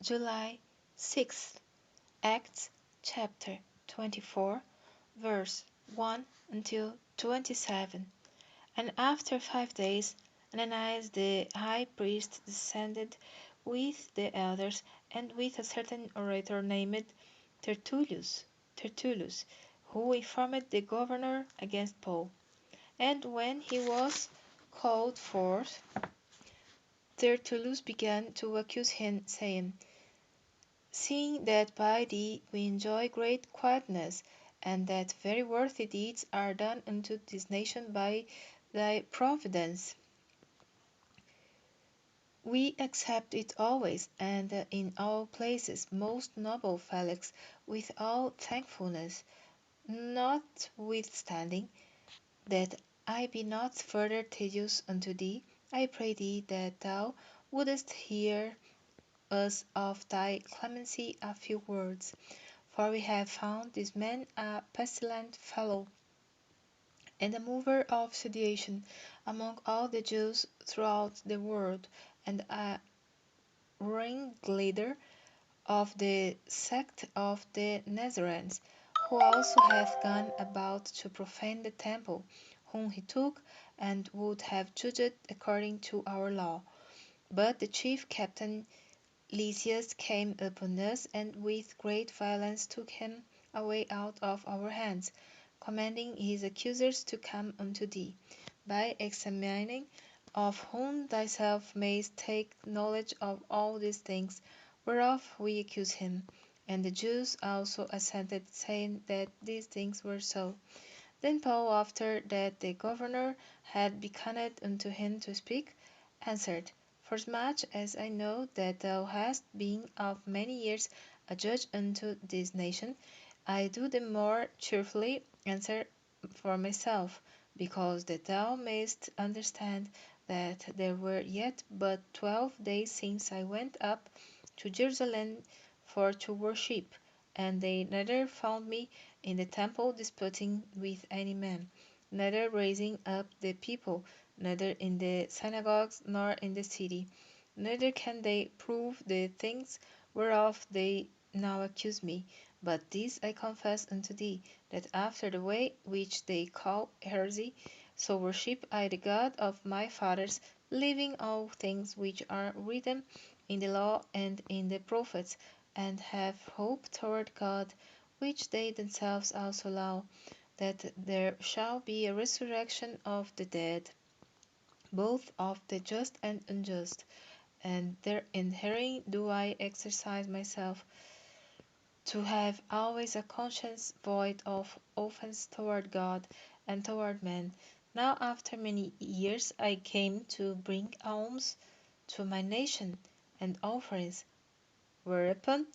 July 6th, Acts chapter 24, verse 1 until 27. And after 5 days, Ananias the high priest descended with the elders and with a certain orator named Tertullus, who informed the governor against Paul. And when he was called forth, Tertullus began to accuse him, saying, Seeing that by thee we enjoy great quietness, and that very worthy deeds are done unto this nation by thy providence, we accept it always and in all places, most noble Felix, with all thankfulness, notwithstanding that I be not further tedious unto thee, I pray thee that thou wouldest hear us of thy clemency a few words. For we have found this man a pestilent fellow, and a mover of sedition among all the Jews throughout the world, and a ringleader of the sect of the Nazarenes, who also hath gone about to profane the temple, whom he took, and would have judged according to our law. But the chief captain Lysias came upon us, and with great violence took him away out of our hands, commanding his accusers to come unto thee, by examining of whom thyself mayst take knowledge of all these things whereof we accuse him. And the Jews also assented, saying that these things were so. Then Paul, after that the governor had beckoned unto him to speak, answered, Forasmuch as I know that thou hast been of many years a judge unto this nation, I do the more cheerfully answer for myself, because that thou mayst understand that there were yet but 12 days since I went up to Jerusalem for to worship, and they neither found me in the temple disputing with any man, neither raising up the people, neither in the synagogues nor in the city, neither can they prove the things whereof they now accuse me. But this I confess unto thee, that after the way which they call heresy, so worship I the God of my fathers, leaving all things which are written in the law and in the prophets, and have hope toward God, which they themselves also allow, that there shall be a resurrection of the dead, both of the just and unjust. And therein do I exercise myself, to have always a conscience void of offense toward God and toward men. Now after many years I came to bring alms to my nation and offerings, whereupon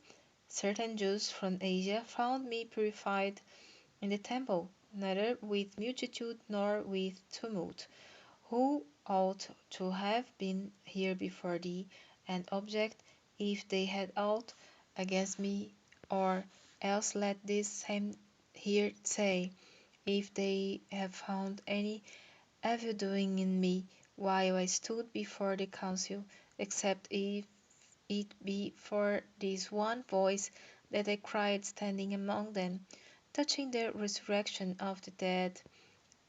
certain Jews from Asia found me purified in the temple, neither with multitude nor with tumult, who ought to have been here before thee, and object, if they had aught against me, or else let this same here say, if they have found any evil doing in me while I stood before the council, except if it be for this one voice that I cried standing among them, touching the resurrection of the dead.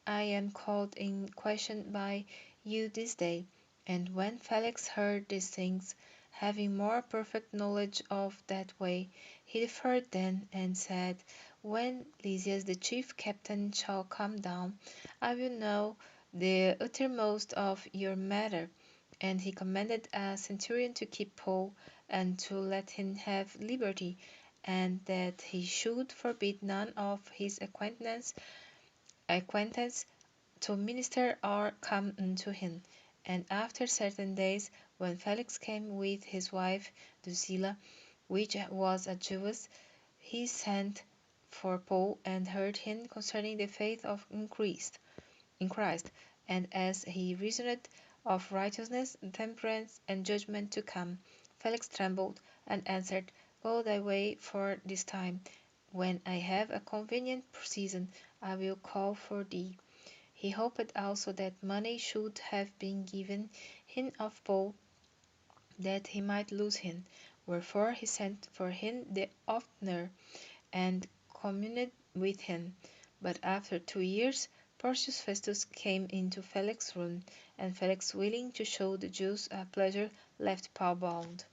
I am called in question by you this day. And when Felix heard these things, having more perfect knowledge of that way, he deferred then, and said, When Lysias the chief captain shall come down, I will know the uttermost of your matter. And he commanded a centurion to keep Paul, and to let him have liberty, and that he should forbid none of his acquaintance to minister or come unto him. And after certain days, when Felix came with his wife Drusilla, which was a Jewess, he sent for Paul and heard him concerning the faith of in Christ, and as he reasoned of righteousness, temperance, and judgment to come, Felix trembled, and answered, Go thy way for this time. When I have a convenient season, I will call for thee. He hoped also that money should have been given him of Paul, that he might loose him, Wherefore he sent for him the oftener, and communed with him. But after 2 years, Porcius Festus came into Felix's room, and Felix, willing to show the Jews pleasure, left Paul bound.